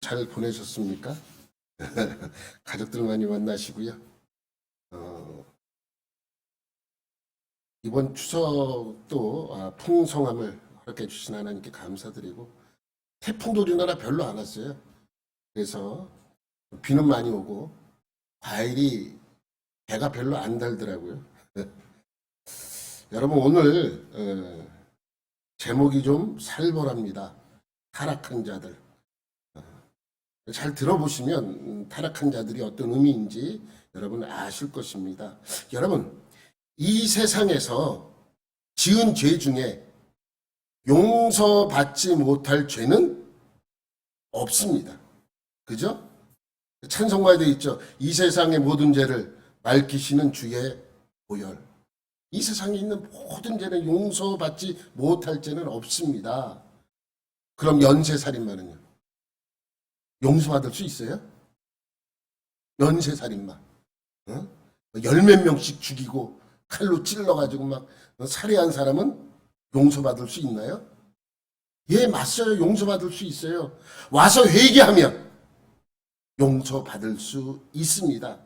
잘 보내셨습니까? 가족들 많이 만나시고요. 이번 추석도 풍성함을 허락해 주신 하나님께 감사드리고, 태풍도 우리나라 별로 안 왔어요. 그래서 비는 많이 오고 과일이 배가 별로 안 달더라고요. 여러분, 오늘 제목이 좀 살벌합니다. 타락한 자들. 잘 들어보시면 타락한 자들이 어떤 의미인지 여러분 아실 것입니다. 여러분, 이 세상에서 지은 죄 중에 용서받지 못할 죄는 없습니다. 그죠? 찬송가에도 있죠. 이 세상의 모든 죄를 맑히시는 주의 보혈. 이 세상에 있는 모든 죄는 용서받지 못할 죄는 없습니다. 그럼 연쇄살인마는요? 용서받을 수 있어요? 연쇄살인마. 열 몇 명씩 죽이고 칼로 찔러가지고 막 살해한 사람은 용서받을 수 있나요? 예, 맞어요. 용서받을 수 있어요. 와서 회개하면 용서받을 수 있습니다.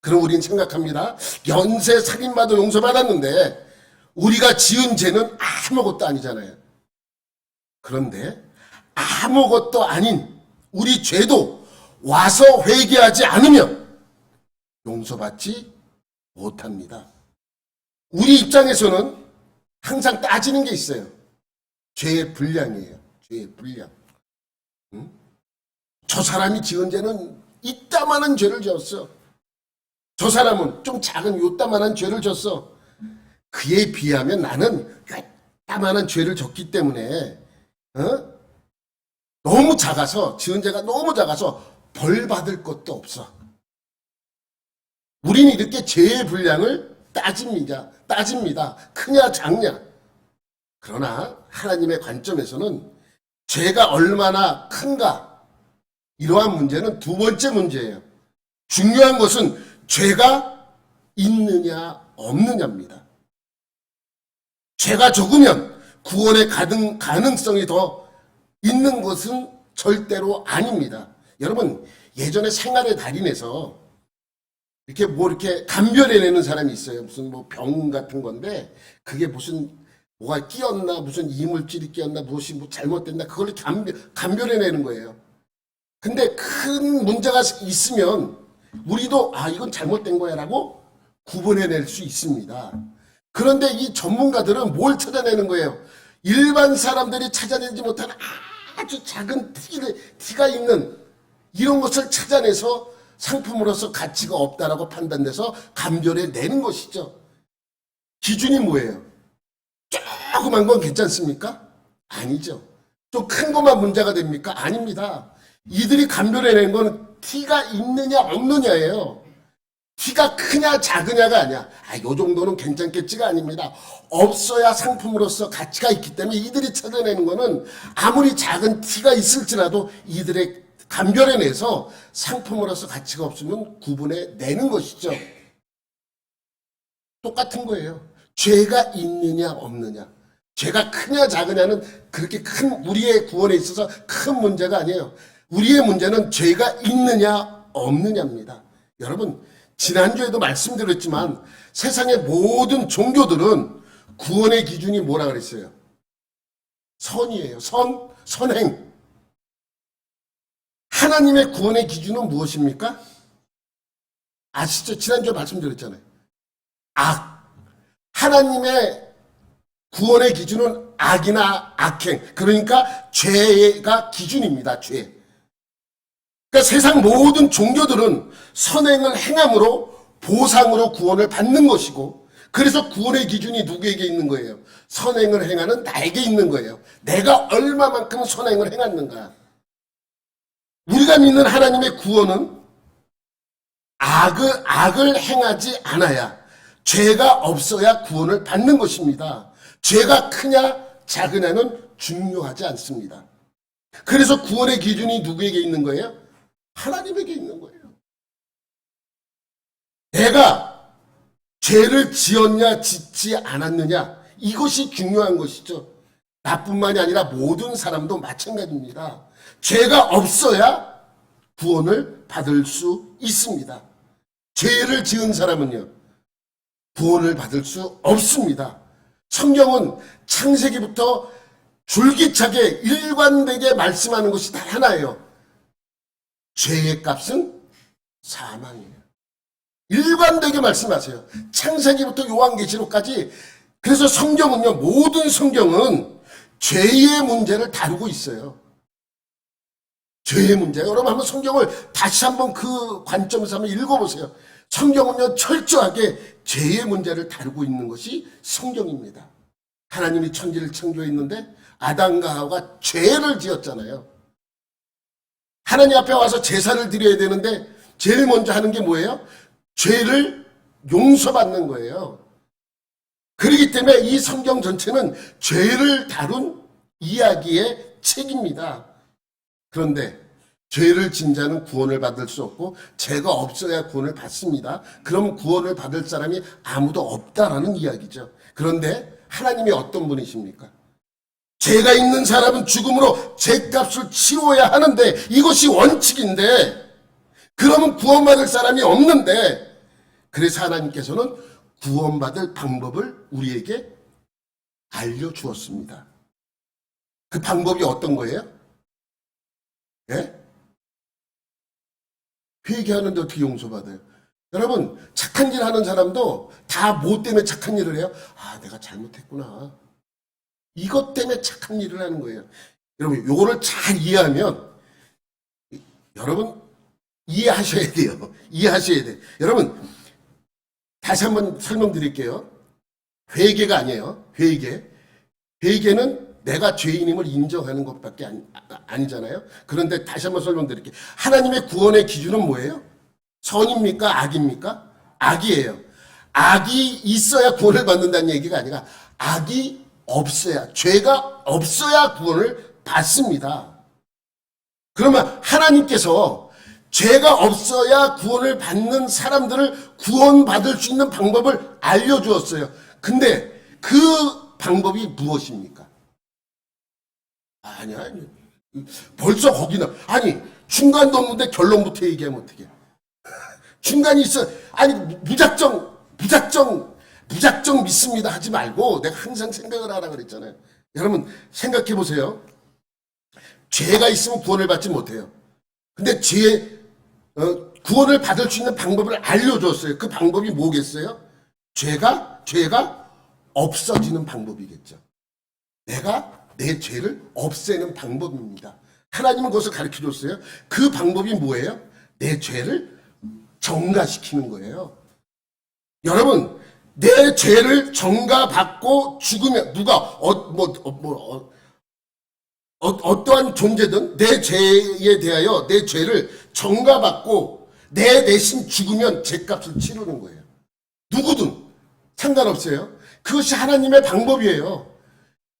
그럼 우리는 생각합니다. 연쇄살인마도 용서받았는데 우리가 지은 죄는 아무것도 아니잖아요. 그런데 아무것도 아닌 우리 죄도 와서 회개하지 않으면 용서받지 못합니다. 우리 입장에서는 항상 따지는 게 있어요. 죄의 분량이에요. 죄의 분량. 저 사람이 지은 죄는 이따만한 죄를 지었어. 저 사람은 좀 작은 요따만한 죄를 졌어. 그에 비하면 나는 이따만한 죄를 졌기 때문에 너무 작아서, 지은 죄가 너무 작아서 벌 받을 것도 없어. 우리는 이렇게 죄의 분량을 따집니다. 크냐 작냐. 그러나 하나님의 관점에서는 죄가 얼마나 큰가, 이러한 문제는 두 번째 문제예요. 중요한 것은 죄가 있느냐 없느냐입니다. 죄가 적으면 구원의 가능성이 더 있는 것은 절대로 아닙니다. 여러분, 예전에 생활의 달인에서 이렇게 감별해내는 사람이 있어요. 무슨 병 같은 건데, 그게 뭐가 끼었나, 무슨 이물질이 끼었나, 무엇이 잘못됐나, 그걸 감별해내는 거예요. 근데 큰 문제가 있으면 우리도 이건 잘못된 거야 라고 구분해낼 수 있습니다. 그런데 이 전문가들은 뭘 찾아내는 거예요? 일반 사람들이 찾아내지 못한 아주 작은 티가 있는 이런 것을 찾아내서 상품으로서 가치가 없다라고 판단돼서 감별해내는 것이죠. 기준이 뭐예요? 조그만 건 괜찮습니까? 아니죠. 좀 큰 것만 문제가 됩니까? 아닙니다. 이들이 감별해낸 건 티가 있느냐 없느냐예요. 티가 크냐 작으냐가 아니야. 요 정도는 괜찮겠지가 아닙니다. 없어야 상품으로서 가치가 있기 때문에 이들이 찾아내는 거는 아무리 작은 티가 있을지라도 이들의 감별해내서 상품으로서 가치가 없으면 구분해내는 것이죠. 똑같은 거예요. 죄가 있느냐 없느냐. 죄가 크냐 작으냐는 그렇게 큰 우리의 구원에 있어서 큰 문제가 아니에요. 우리의 문제는 죄가 있느냐 없느냐입니다. 여러분, 지난주에도 말씀드렸지만 세상의 모든 종교들은 구원의 기준이 뭐라 그랬어요? 선이에요. 선행. 하나님의 구원의 기준은 무엇입니까? 아시죠? 지난주에 말씀드렸잖아요. 악. 하나님의 구원의 기준은 악이나 악행, 그러니까 죄가 기준입니다. 죄. 그러니까 세상 모든 종교들은 선행을 행함으로 보상으로 구원을 받는 것이고, 그래서 구원의 기준이 누구에게 있는 거예요? 선행을 행하는 나에게 있는 거예요. 내가 얼마만큼 선행을 행했는가. 우리가 믿는 하나님의 구원은 악을 행하지 않아야, 죄가 없어야 구원을 받는 것입니다. 죄가 크냐 작으냐는 중요하지 않습니다. 그래서 구원의 기준이 누구에게 있는 거예요? 하나님에게 있는 거예요. 내가 죄를 지었냐 짓지 않았느냐, 이것이 중요한 것이죠. 나뿐만이 아니라 모든 사람도 마찬가지입니다. 죄가 없어야 구원을 받을 수 있습니다. 죄를 지은 사람은요, 구원을 받을 수 없습니다. 성경은 창세기부터 줄기차게 일관되게 말씀하는 것이 단 하나예요. 죄의 값은 사망이에요. 일관되게 말씀하세요. 창세기부터 요한계시록까지. 그래서 성경은요, 모든 성경은 죄의 문제를 다루고 있어요. 죄의 문제. 여러분 한번 성경을 다시 한번 그 관점에서 한번 읽어보세요. 성경은요, 철저하게 죄의 문제를 다루고 있는 것이 성경입니다. 하나님이 천지를 창조했는데 아담과 하와가 죄를 지었잖아요. 하나님 앞에 와서 제사를 드려야 되는데 제일 먼저 하는 게 뭐예요? 죄를 용서받는 거예요. 그렇기 때문에 이 성경 전체는 죄를 다룬 이야기의 책입니다. 그런데 죄를 진 자는 구원을 받을 수 없고 죄가 없어야 구원을 받습니다. 그럼 구원을 받을 사람이 아무도 없다라는 이야기죠. 그런데 하나님이 어떤 분이십니까? 죄가 있는 사람은 죽음으로 죄값을 치러야 하는데 이것이 원칙인데 그러면 구원받을 사람이 없는데 그래서 하나님께서는 구원받을 방법을 우리에게 알려주었습니다. 그 방법이 어떤 거예요? 예? 회개하는데 어떻게 용서받아요? 여러분 착한 일 하는 사람도 다 뭐 때문에 착한 일을 해요? 아 내가 잘못했구나. 이것 때문에 착한 일을 하는 거예요. 여러분 요거를 잘 이해하면 여러분 이해하셔야 돼요. 이해하셔야 돼요. 여러분 다시 한번 설명드릴게요. 회개가 아니에요. 회개는 내가 죄인임을 인정하는 것밖에 아니잖아요. 그런데 다시 한번 설명드릴게요. 하나님의 구원의 기준은 뭐예요? 선입니까? 악입니까? 악이에요. 악이 있어야 구원을 받는다는 얘기가 아니라 악이 없어야, 죄가 없어야 구원을 받습니다. 그러면 하나님께서 죄가 없어야 구원을 받는 사람들을 구원받을 수 있는 방법을 알려주었어요. 근데 그 방법이 무엇입니까? 아니야. 벌써 거기나. 아니, 중간도 없는데 결론부터 얘기하면 어떡해. 중간이 있어. 아니, 무작정 믿습니다 하지 말고 내가 항상 생각을 하라 그랬잖아요. 여러분, 생각해 보세요. 죄가 있으면 구원을 받지 못해요. 근데 구원을 받을 수 있는 방법을 알려줬어요. 그 방법이 뭐겠어요? 죄가 없어지는 방법이겠죠. 내가 내 죄를 없애는 방법입니다. 하나님은 그것을 가르쳐줬어요. 그 방법이 뭐예요? 내 죄를 정가시키는 거예요. 여러분, 내 죄를 정가받고 죽으면 누가 어떠한 존재든 내 죄에 대하여 내 죄를 정가받고 내 대신 죽으면 죄값을 치르는 거예요. 누구든 상관없어요. 그것이 하나님의 방법이에요.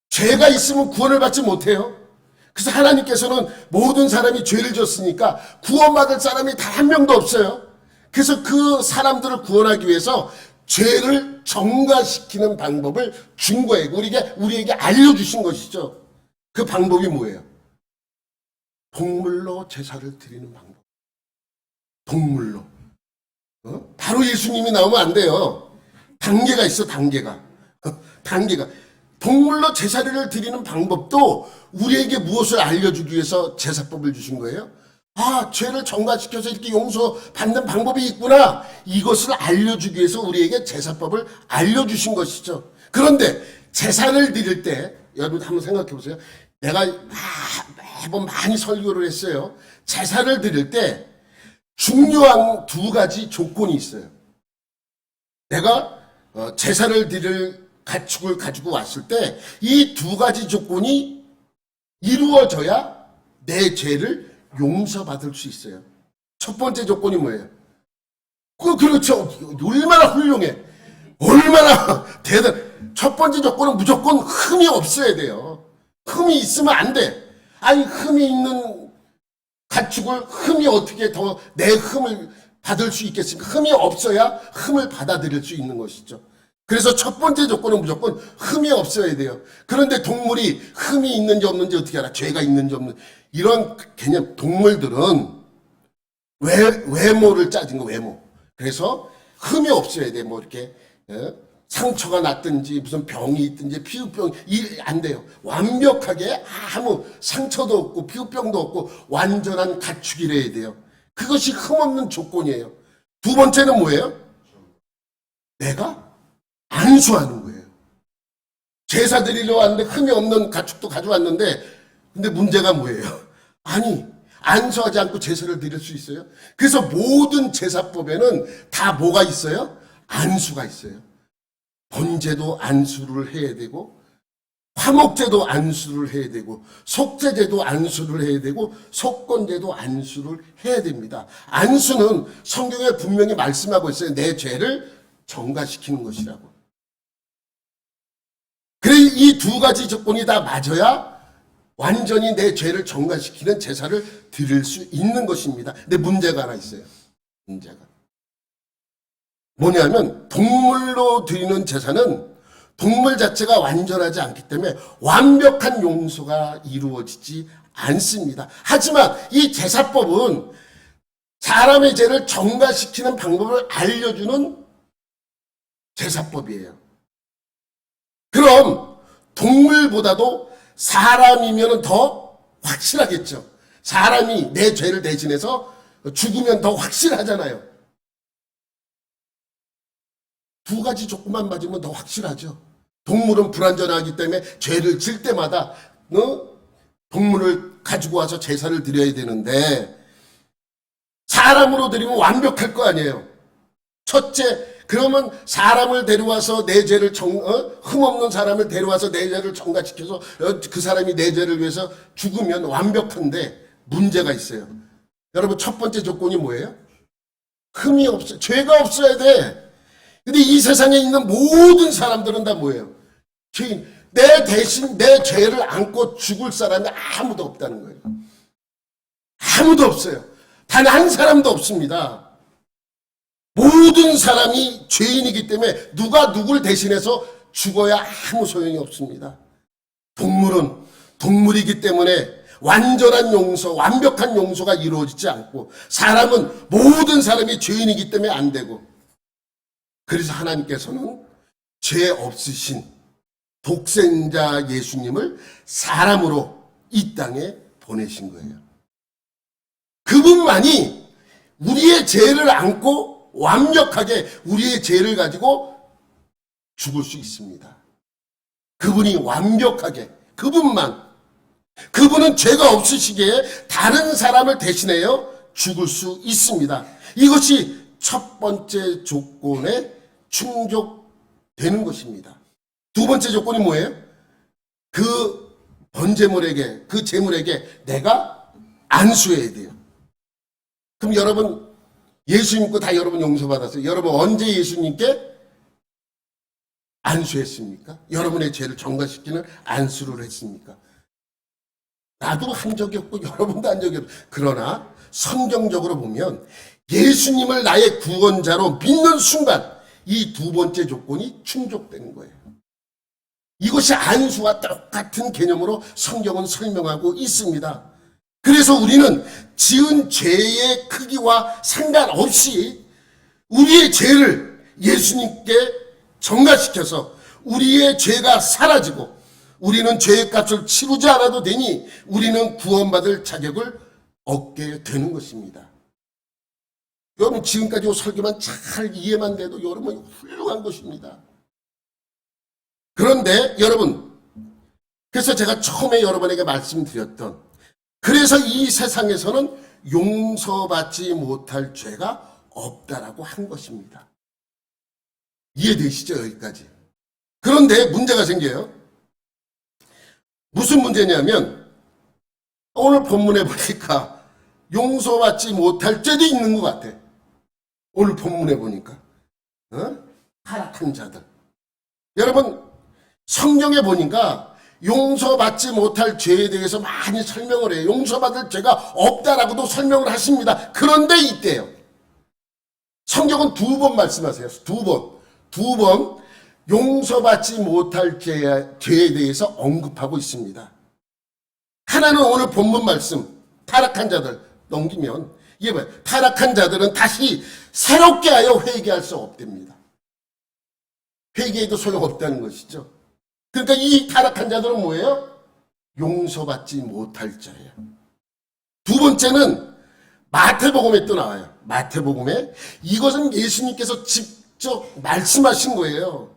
죄가 있으면 구원을 받지 못해요. 그래서 하나님께서는 모든 사람이 죄를 졌으니까 구원받을 사람이 단 한 명도 없어요. 그래서 그 사람들을 구원하기 위해서 죄를 정가시키는 방법을 준 거예요. 우리에게 알려주신 것이죠. 그 방법이 뭐예요? 동물로 제사를 드리는 방법. 동물로. 바로 예수님이 나오면 안 돼요. 단계가 있어, 단계가. 동물로 제사를 드리는 방법도 우리에게 무엇을 알려주기 위해서 제사법을 주신 거예요? 아, 죄를 정가시켜서 이렇게 용서받는 방법이 있구나. 이것을 알려주기 위해서 우리에게 제사법을 알려주신 것이죠. 그런데 제사를 드릴 때 여러분 한번 생각해 보세요. 내가 매번 많이 설교를 했어요. 제사를 드릴 때 중요한 두 가지 조건이 있어요. 내가 제사를 드릴 가축을 가지고 왔을 때 이 두 가지 조건이 이루어져야 내 죄를 용서받을 수 있어요. 첫 번째 조건이 뭐예요? 그렇죠. 얼마나 훌륭해. 얼마나 대단. 첫 번째 조건은 무조건 흠이 없어야 돼요. 흠이 있으면 안 돼. 아니, 흠이 있는 가축을 흠이 어떻게 더 내 흠을 받을 수 있겠습니까? 흠이 없어야 흠을 받아들일 수 있는 것이죠. 그래서 첫 번째 조건은 무조건 흠이 없어야 돼요. 그런데 동물이 흠이 있는지 없는지 어떻게 알아? 죄가 있는지 없는지. 이런 개념, 동물들은 외모를 짜진 거, 외모. 그래서 흠이 없어야 돼. 뭐 이렇게 상처가 났든지 무슨 병이 있든지 피부병 안 돼요. 완벽하게 아무 상처도 없고 피부병도 없고 완전한 가축이래야 돼요. 그것이 흠없는 조건이에요. 두 번째는 뭐예요? 내가 안수하는 거예요. 제사 드리러 왔는데 흠이 없는 가축도 가져왔는데 근데 문제가 뭐예요? 아니 안수하지 않고 제사를 드릴 수 있어요? 그래서 모든 제사법에는 다 뭐가 있어요? 안수가 있어요. 번제도 안수를 해야 되고 화목제도 안수를 해야 되고 속죄제도 안수를 해야 되고 속건제도 안수를 해야 됩니다. 안수는 성경에 분명히 말씀하고 있어요. 내 죄를 정가시키는 것이라고. 그래 이 두 가지 조건이 다 맞아야 완전히 내 죄를 정가시키는 제사를 드릴 수 있는 것입니다. 근데 문제가 하나 있어요. 문제가. 뭐냐면 동물로 드리는 제사는 동물 자체가 완전하지 않기 때문에 완벽한 용서가 이루어지지 않습니다. 하지만 이 제사법은 사람의 죄를 정가시키는 방법을 알려주는 제사법이에요. 그럼 동물보다도 사람이면 더 확실하겠죠. 사람이 내 죄를 대신해서 죽으면 더 확실하잖아요. 두 가지 조건만 맞으면 더 확실하죠. 동물은 불완전하기 때문에 죄를 질 때마다 동물을 가지고 와서 제사를 드려야 되는데 사람으로 드리면 완벽할 거 아니에요. 첫째, 그러면 사람을 데려와서 내 죄를 흠없는 사람을 데려와서 내 죄를 정가시켜서 그 사람이 내 죄를 위해서 죽으면 완벽한데 문제가 있어요. 여러분 첫 번째 조건이 뭐예요? 흠이 없어, 죄가 없어야 돼. 근데 이 세상에 있는 모든 사람들은 다 뭐예요? 죄인. 내 대신 내 죄를 안고 죽을 사람이 아무도 없다는 거예요. 아무도 없어요. 단 한 사람도 없습니다. 모든 사람이 죄인이기 때문에 누가 누굴 대신해서 죽어야 아무 소용이 없습니다. 동물은 동물이기 때문에 완전한 용서, 완벽한 용서가 이루어지지 않고 사람은 모든 사람이 죄인이기 때문에 안 되고 그래서 하나님께서는 죄 없으신 독생자 예수님을 사람으로 이 땅에 보내신 거예요. 그분만이 우리의 죄를 안고 완벽하게 우리의 죄를 가지고 죽을 수 있습니다. 그분이 완벽하게, 그분은 죄가 없으시기에 다른 사람을 대신하여 죽을 수 있습니다. 이것이 첫 번째 조건에 충족되는 것입니다. 두 번째 조건이 뭐예요? 그 번제물에게, 그 제물에게 내가 안수해야 돼요. 그럼 여러분 예수 믿고 다 여러분 용서받았어요. 여러분 언제 예수님께 안수했습니까? 여러분의 죄를 정가시키는 안수를 했습니까? 나도 한 적이 없고 여러분도 한 적이 없어요. 그러나 성경적으로 보면 예수님을 나의 구원자로 믿는 순간 이 두 번째 조건이 충족되는 거예요. 이것이 안수와 똑같은 개념으로 성경은 설명하고 있습니다. 그래서 우리는 지은 죄의 크기와 상관없이 우리의 죄를 예수님께 정가시켜서 우리의 죄가 사라지고 우리는 죄의 값을 치르지 않아도 되니 우리는 구원받을 자격을 얻게 되는 것입니다. 여러분 지금까지 설교만 잘 이해만 돼도 여러분 훌륭한 것입니다. 그런데 여러분, 그래서 제가 처음에 여러분에게 말씀드렸던 그래서 이 세상에서는 용서받지 못할 죄가 없다라고 한 것입니다. 이해되시죠? 여기까지. 그런데 문제가 생겨요. 무슨 문제냐면 오늘 본문에 보니까 용서받지 못할 죄도 있는 것 같아. 오늘 본문에 보니까 타락한 자들. 여러분 성경에 보니까 용서받지 못할 죄에 대해서 많이 설명을 해요. 용서받을 죄가 없다라고도 설명을 하십니다. 그런데 이때요. 성경은 두 번 말씀하세요. 두 번 용서받지 못할 죄에 대해서 언급하고 있습니다. 하나는 오늘 본문 말씀 타락한 자들 넘기면 이게 뭐예요? 타락한 자들은 다시 새롭게 하여 회개할 수 없답니다. 회개해도 소용없다는 것이죠. 그러니까 이 타락한 자들은 뭐예요? 용서받지 못할 자예요. 두 번째는 마태복음에 또 나와요. 마태복음에 이것은 예수님께서 직접 말씀하신 거예요.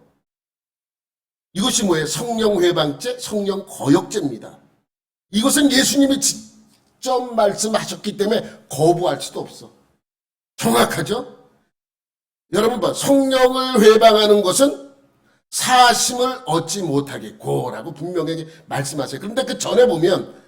이것이 뭐예요? 성령 회방죄, 성령 거역죄입니다. 이것은 예수님이 직접 말씀하셨기 때문에 거부할 수도 없어. 정확하죠? 여러분 봐, 성령을 회방하는 것은 사심을 얻지 못하겠고라고 분명하게 말씀하세요. 그런데 그 전에 보면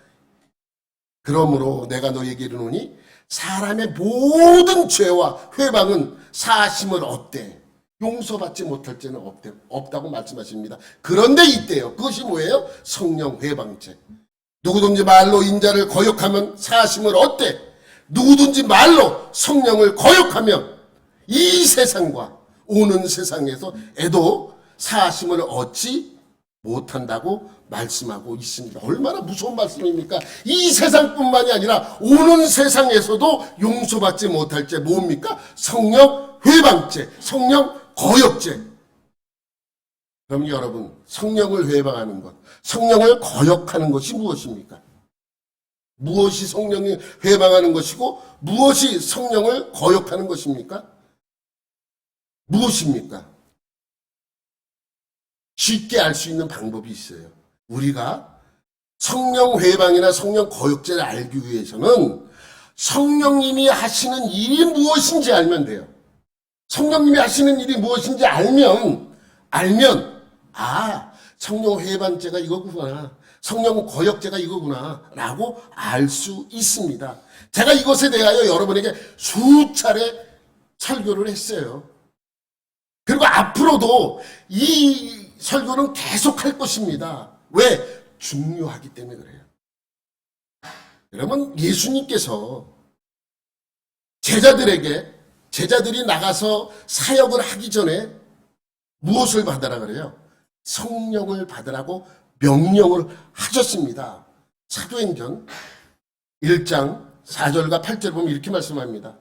그러므로 내가 너에게 이르노니 사람의 모든 죄와 회방은 사심을 얻되 용서받지 못할 죄는 없다고 말씀하십니다. 그런데 이때요. 그것이 뭐예요? 성령 회방죄. 누구든지 말로 인자를 거역하면 사심을 얻되 누구든지 말로 성령을 거역하면 이 세상과 오는 세상에서 애도 사심을 얻지 못한다고 말씀하고 있습니다. 얼마나 무서운 말씀입니까? 이 세상뿐만이 아니라 오는 세상에서도 용서받지 못할 죄 뭡니까? 성령 회방죄, 성령 거역죄. 그럼 여러분, 성령을 회방하는 것, 성령을 거역하는 것이 무엇입니까? 무엇이 성령을 회방하는 것이고 무엇이 성령을 거역하는 것입니까? 무엇입니까? 쉽게 알 수 있는 방법이 있어요. 우리가 성령 회방이나 성령 거역죄를 알기 위해서는 성령님이 하시는 일이 무엇인지 알면 돼요. 성령님이 하시는 일이 무엇인지 알면 성령 회방죄가 이거구나, 성령 거역죄가 이거구나 라고 알 수 있습니다. 제가 이것에 대하여 여러분에게 수차례 설교를 했어요. 그리고 앞으로도 이 설교는 계속할 것입니다. 왜? 중요하기 때문에 그래요. 여러분, 예수님께서 제자들이 나가서 사역을 하기 전에 무엇을 받으라 그래요? 성령을 받으라고 명령을 하셨습니다. 사도행전 1장 4절과 8절 보면 이렇게 말씀합니다.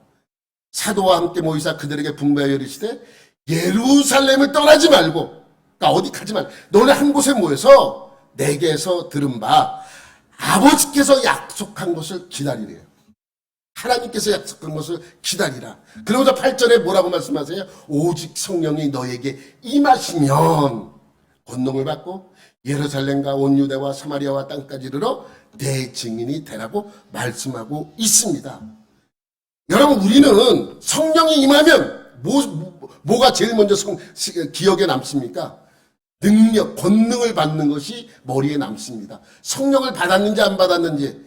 사도와 함께 모이사 그들에게 분부하여 이르시되 예루살렘을 떠나지 말고, 그러니까 어디 가지 말고 너네 한 곳에 모여서 내게서 들은 바 아버지께서 약속한 것을 기다리래요. 하나님께서 약속한 것을 기다리라. 그러면서 8절에 뭐라고 말씀하세요? 오직 성령이 너에게 임하시면 권능을 받고 예루살렘과 온 유대와 사마리아와 땅까지 이르러 내 증인이 되라고 말씀하고 있습니다. 여러분, 우리는 성령이 임하면 뭐가 제일 먼저 기억에 남습니까? 능력, 권능을 받는 것이 머리에 남습니다. 성령을 받았는지 안 받았는지,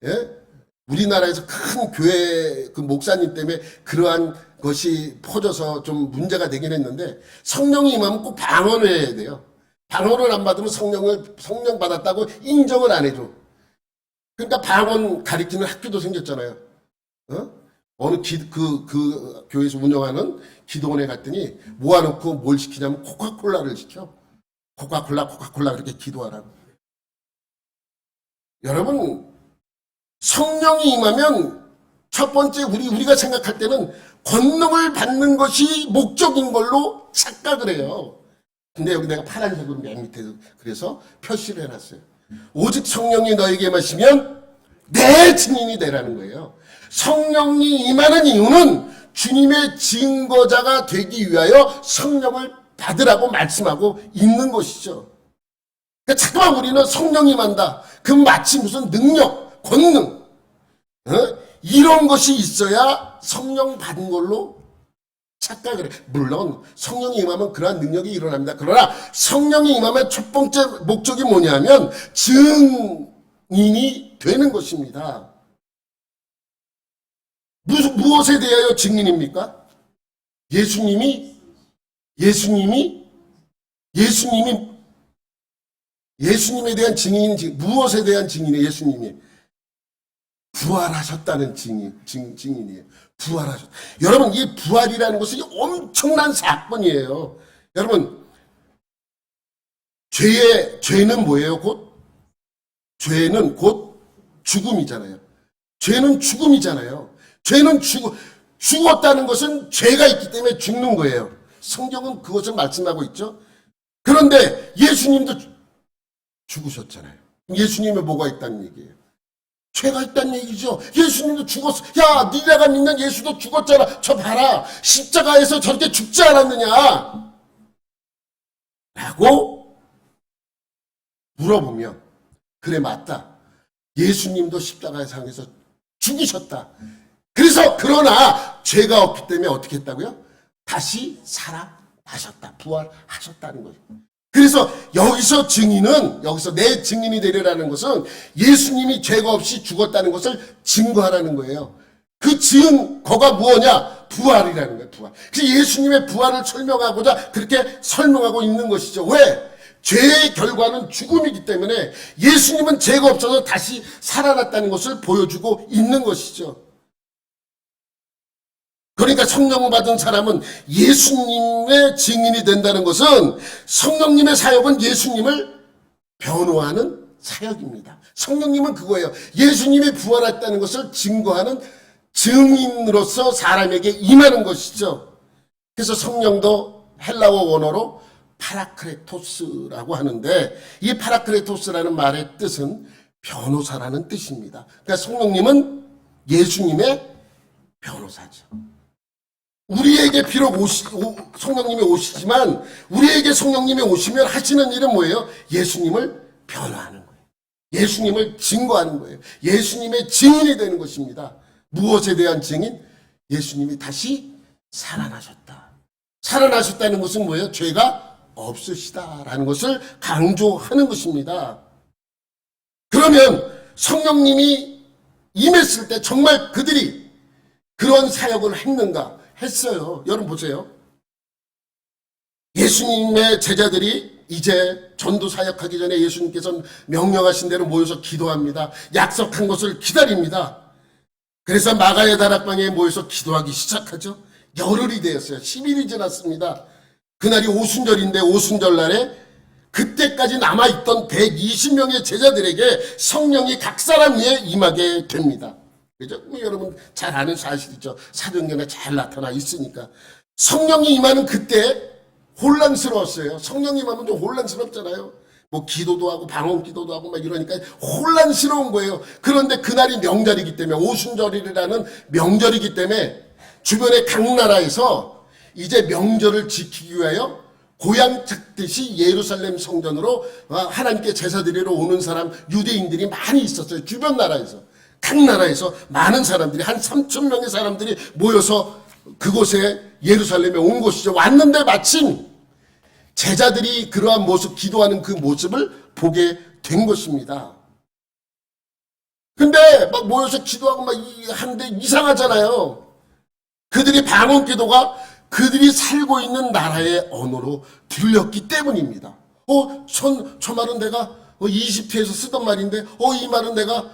예? 우리나라에서 큰 교회 그 목사님 때문에 그러한 것이 퍼져서 좀 문제가 되긴 했는데, 성령이 임하면 꼭 방언을 해야 돼요. 방언을 안 받으면 성령 받았다고 인정을 안 해줘. 그러니까 방언 가리키는 학교도 생겼잖아요. 어느 그 교회에서 운영하는 기도원에 갔더니 모아놓고 뭘 시키냐면 코카콜라를 시켜. 코카콜라 그렇게 기도하라고. 여러분, 성령이 임하면 첫 번째 우리가 생각할 때는 권능을 받는 것이 목적인 걸로 착각을 해요. 근데 여기 내가 파란색으로 맨 밑에 그래서 표시를 해놨어요. 오직 성령이 너에게 임하시면 내 증인이 되라는 거예요. 성령이 임하는 이유는 주님의 증거자가 되기 위하여 성령을 받으라고 말씀하고 있는 것이죠. 그러니까 잠깐만 우리는 성령이 임한다. 그럼 마치 무슨 능력, 권능, 이런 것이 있어야 성령 받은 걸로 착각을 해. 물론 성령이 임하면 그러한 능력이 일어납니다. 그러나 성령이 임하면 첫 번째 목적이 뭐냐면 증인이 되는 것입니다. 무엇에 대하여 증인입니까? 예수님에 대한 증인, 무엇에 대한 증인이에요? 예수님이 부활하셨다는 증인이에요. 부활하셨다. 여러분, 이 부활이라는 것은 엄청난 사건이에요. 여러분, 죄는 뭐예요? 죄는 곧 죽음이잖아요. 죄는 죽음이잖아요. 죄는 죽었다는 것은 죄가 있기 때문에 죽는 거예요. 성경은 그것을 말씀하고 있죠. 그런데 예수님도 죽으셨잖아요. 예수님의 뭐가 있다는 얘기예요? 죄가 있다는 얘기죠. 예수님도 죽었어. 야, 니네가 믿는 예수도 죽었잖아. 저 봐라. 십자가에서 저렇게 죽지 않았느냐? 라고 물어보면 그래 맞다. 예수님도 십자가의 상에서 죽으셨다. 그래서 그러나 죄가 없기 때문에 어떻게 했다고요? 다시 살아나셨다. 부활하셨다는 거죠. 그래서 여기서 내 증인이 되리라는 것은 예수님이 죄가 없이 죽었다는 것을 증거하라는 거예요. 그 증거가 무엇이냐? 부활이라는 거예요. 부활. 그래서 예수님의 부활을 설명하고자 그렇게 설명하고 있는 것이죠. 왜? 죄의 결과는 죽음이기 때문에 예수님은 죄가 없어서 다시 살아났다는 것을 보여주고 있는 것이죠. 그러니까 성령을 받은 사람은 예수님의 증인이 된다는 것은 성령님의 사역은 예수님을 변호하는 사역입니다. 성령님은 그거예요. 예수님이 부활했다는 것을 증거하는 증인으로서 사람에게 임하는 것이죠. 그래서 성령도 헬라어 원어로 파라크레토스라고 하는데 이 파라크레토스라는 말의 뜻은 변호사라는 뜻입니다. 그러니까 성령님은 예수님의 변호사죠. 우리에게 비록 성령님이 오시지만 우리에게 성령님이 오시면 하시는 일은 뭐예요? 예수님을 변호하는 거예요. 예수님을 증거하는 거예요. 예수님의 증인이 되는 것입니다. 무엇에 대한 증인? 예수님이 다시 살아나셨다. 살아나셨다는 것은 뭐예요? 죄가 없으시다라는 것을 강조하는 것입니다. 그러면 성령님이 임했을 때 정말 그들이 그런 사역을 했는가? 했어요. 여러분 보세요. 예수님의 제자들이 이제 전도 사역하기 전에 예수님께서는 명령하신 대로 모여서 기도합니다. 약속한 것을 기다립니다. 그래서 마가의 다락방에 모여서 기도하기 시작하죠. 열흘이 되었어요. 10일이 지났습니다. 그날이 오순절인데 오순절 날에 그때까지 남아있던 120명의 제자들에게 성령이 각 사람 위에 임하게 됩니다. 그죠? 여러분 잘 아는 사실이죠. 사도행전에 잘 나타나 있으니까. 성령이 임하는 그때 혼란스러웠어요. 성령이 임하면 좀 혼란스럽잖아요. 뭐 기도도 하고 방언 기도도 하고 막 이러니까 혼란스러운 거예요. 그런데 그날이 명절이기 때문에 오순절이라는 명절이기 때문에 주변의 각 나라에서 이제 명절을 지키기 위하여 고향 찾듯이 예루살렘 성전으로 하나님께 제사 드리러 오는 사람 유대인들이 많이 있었어요. 주변 나라에서. 각 나라에서 많은 사람들이 한 3,000명의 사람들이 모여서 그곳에 예루살렘에 온 것이죠. 왔는데 마침 제자들이 그러한 모습, 기도하는 그 모습을 보게 된 것입니다. 근데 막 모여서 기도하고 막 하는데 이상하잖아요. 그들이 방언 기도가 그들이 살고 있는 나라의 언어로 들렸기 때문입니다. 저 말은 내가 이집트에서 쓰던 말인데, 이 말은 내가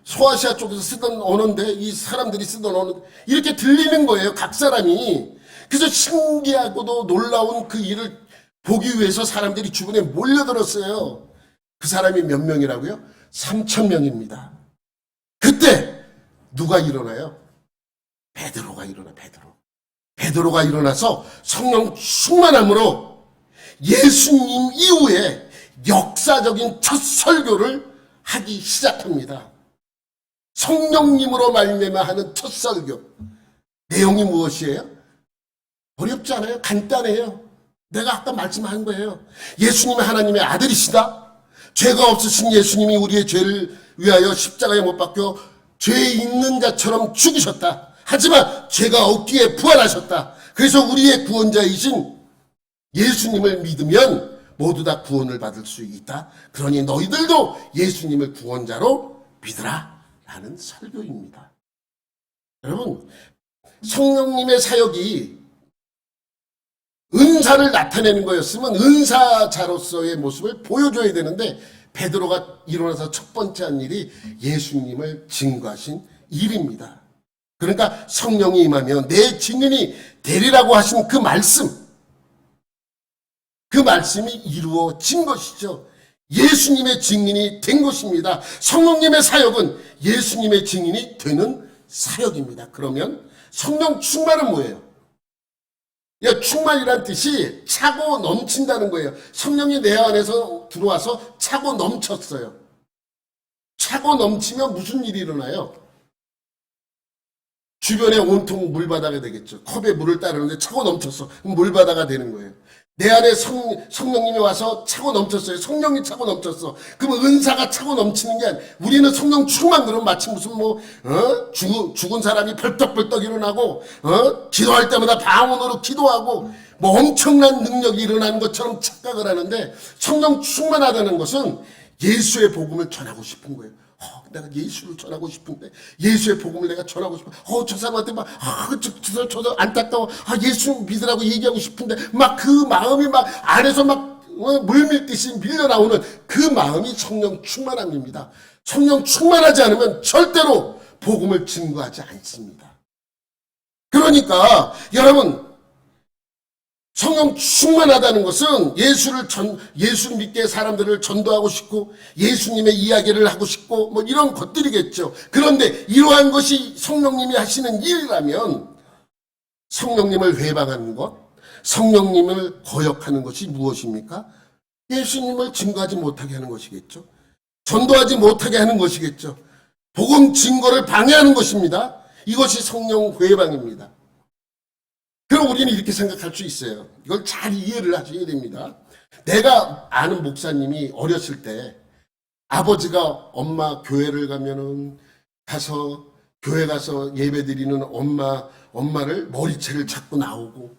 소아시아 쪽에서 쓰던 언어인데, 이 사람들이 쓰던 언어인데, 이렇게 들리는 거예요, 각 사람이. 그래서 신기하고도 놀라운 그 일을 보기 위해서 사람들이 주변에 몰려들었어요. 그 사람이 몇 명이라고요? 3,000명입니다. 그때 누가 일어나요? 베드로가 일어나, 베드로가 일어나서 성령 충만함으로 예수님 이후에 역사적인 첫 설교를 하기 시작합니다. 성령님으로 말미암아 하는 첫 설교. 내용이 무엇이에요? 어렵지 않아요? 간단해요. 내가 아까 말씀한 거예요. 예수님이 하나님의 아들이시다. 죄가 없으신 예수님이 우리의 죄를 위하여 십자가에 못 박혀 죄 있는 자처럼 죽으셨다. 하지만 죄가 없기에 부활하셨다. 그래서 우리의 구원자이신 예수님을 믿으면 모두 다 구원을 받을 수 있다. 그러니 너희들도 예수님을 구원자로 믿으라. 라는 설교입니다. 여러분, 성령님의 사역이 은사를 나타내는 거였으면 은사자로서의 모습을 보여줘야 되는데 베드로가 일어나서 첫 번째 한 일이 예수님을 증거하신 일입니다. 그러니까 성령이 임하면 내 증인이 되리라고 하신 그 말씀이 이루어진 것이죠. 예수님의 증인이 된 것입니다. 성령님의 사역은 예수님의 증인이 되는 사역입니다. 그러면 성령 충만은 뭐예요? 충만이란 뜻이 차고 넘친다는 거예요. 성령이 내 안에서 들어와서 차고 넘쳤어요. 차고 넘치면 무슨 일이 일어나요? 주변에 온통 물바다가 되겠죠. 컵에 물을 따르는데 차고 넘쳤어. 물바다가 되는 거예요. 내 안에 성령님이 와서 차고 넘쳤어요. 성령이 차고 넘쳤어. 그럼 은사가 차고 넘치는 게 아니라 우리는 성령 충만 그러면 마치 무슨 죽은 사람이 벌떡벌떡 일어나고 기도할 때마다 방언으로 기도하고 엄청난 능력이 일어나는 것처럼 착각을 하는데 성령 충만하다는 것은 예수의 복음을 전하고 싶은 거예요. 내가 예수를 전하고 싶은데 예수의 복음을 내가 전하고 싶어. 저 사람한테 저 사람 안타까워. 예수 믿으라고 얘기하고 싶은데 그 마음이 안에서 물밀듯이 밀려나오는 그 마음이 성령 충만함입니다. 성령 충만하지 않으면 절대로 복음을 증거하지 않습니다. 그러니까 여러분 성령 충만하다는 것은 예수 믿게 사람들을 전도하고 싶고 예수님의 이야기를 하고 싶고 이런 것들이겠죠. 그런데 이러한 것이 성령님이 하시는 일이라면 성령님을 회방하는 것, 성령님을 거역하는 것이 무엇입니까? 예수님을 증거하지 못하게 하는 것이겠죠. 전도하지 못하게 하는 것이겠죠. 복음 증거를 방해하는 것입니다. 이것이 성령 회방입니다. 그럼 우리는 이렇게 생각할 수 있어요. 이걸 잘 이해를 하셔야 됩니다. 내가 아는 목사님이 어렸을 때 아버지가 엄마 교회를 가면은 교회 가서 예배 드리는 엄마를 머리채를 잡고 나오고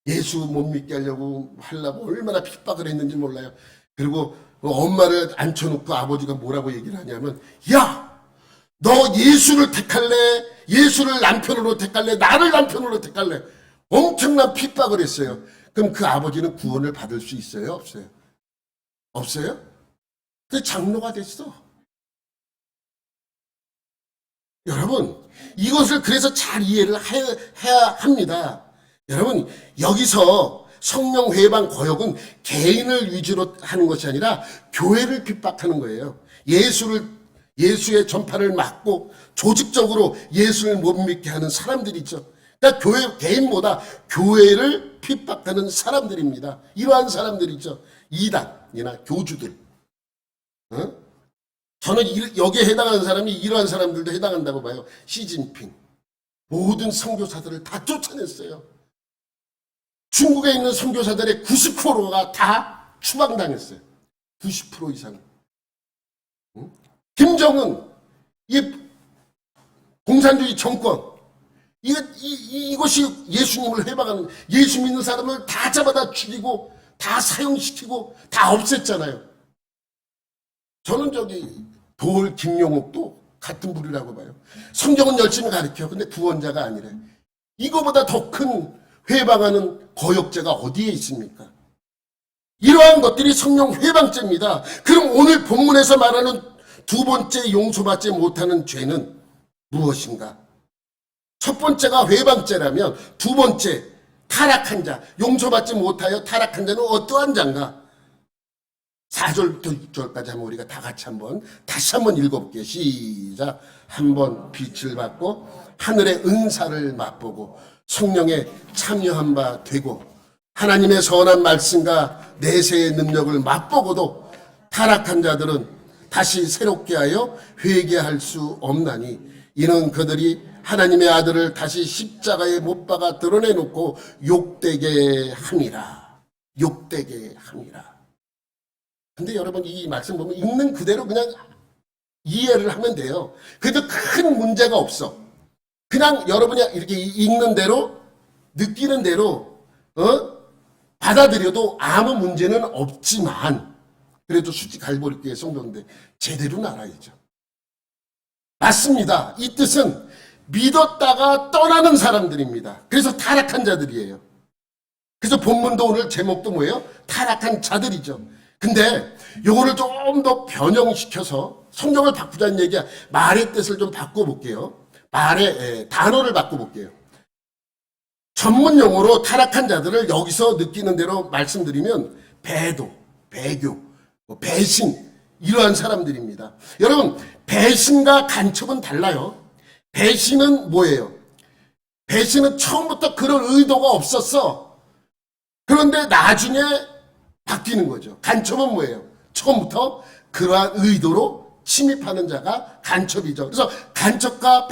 예수 못 믿게 하려고 얼마나 핍박을 했는지 몰라요. 그리고 엄마를 앉혀놓고 아버지가 뭐라고 얘기를 하냐면 야! 너 예수를 택할래? 예수를 남편으로 택할래? 나를 남편으로 택할래? 엄청난 핍박을 했어요. 그럼 그 아버지는 구원을 받을 수 있어요? 없어요? 없어요? 근데 장로가 됐어. 여러분 이것을 그래서 잘 이해를 해야 합니다. 여러분 여기서 성령 회방 거역은 개인을 위주로 하는 것이 아니라 교회를 핍박하는 거예요. 예수의 전파를 막고 조직적으로 예수를 못 믿게 하는 사람들이죠. 그러니까 개인보다 교회를 핍박하는 사람들입니다. 이러한 사람들이죠. 이단이나 교주들. 저는 여기에 해당하는 사람이 이러한 사람들도 해당한다고 봐요. 시진핑. 모든 선교사들을 다 쫓아냈어요. 중국에 있는 선교사들의 90%가 다 추방당했어요. 90% 이상. 김정은, 이 공산주의 정권. 이것이 예수님을 회방하는, 예수 믿는 사람을 다 잡아다 죽이고 다 사형시키고 다 없앴잖아요. 저는 도올 김용옥도 같은 부류라고 봐요. 성경은 열심히 가르쳐. 근데 구원자가 아니래. 이거보다 더 큰 회방하는 거역자가 어디에 있습니까? 이러한 것들이 성령 회방죄입니다. 그럼 오늘 본문에서 말하는 두 번째 용서받지 못하는 죄는 무엇인가? 첫 번째가 회방죄라면 두 번째 타락한 자, 용서받지 못하여 타락한 자는 어떠한 자인가? 4절부터 6절까지 한번 우리가 다 같이 다시 한번 읽어볼게요. 시작. 한번 빛을 받고 하늘의 은사를 맛보고 성령에 참여한 바 되고 하나님의 선한 말씀과 내세의 능력을 맛보고도 타락한 자들은 다시 새롭게 하여 회개할 수 없나니 이는 그들이 하나님의 아들을 다시 십자가에 못 박아 드러내놓고 욕되게 함이라. 욕되게 함이라. 근데 여러분 이 말씀 보면 읽는 그대로 그냥 이해를 하면 돼요. 그래도 큰 문제가 없어. 그냥 여러분이 이렇게 읽는 대로 느끼는 대로 받아들여도 아무 문제는 없지만 그래도 수지 갈보리교회 성도인데 제대로 알아야죠. 맞습니다. 이 뜻은 믿었다가 떠나는 사람들입니다. 그래서 타락한 자들이에요. 그래서 본문도 오늘 제목도 뭐예요? 타락한 자들이죠. 근데 요거를 좀 더 변형시켜서 성경을 바꾸자는 얘기야. 말의 뜻을 좀 바꿔볼게요. 단어를 바꿔볼게요. 전문 용어로 타락한 자들을 여기서 느끼는 대로 말씀드리면 배교, 배신 이러한 사람들입니다. 여러분 배신과 간첩은 달라요. 배신은 뭐예요? 배신은 처음부터 그런 의도가 없었어. 그런데 나중에 바뀌는 거죠. 간첩은 뭐예요? 처음부터 그러한 의도로 침입하는 자가 간첩이죠. 그래서 간첩과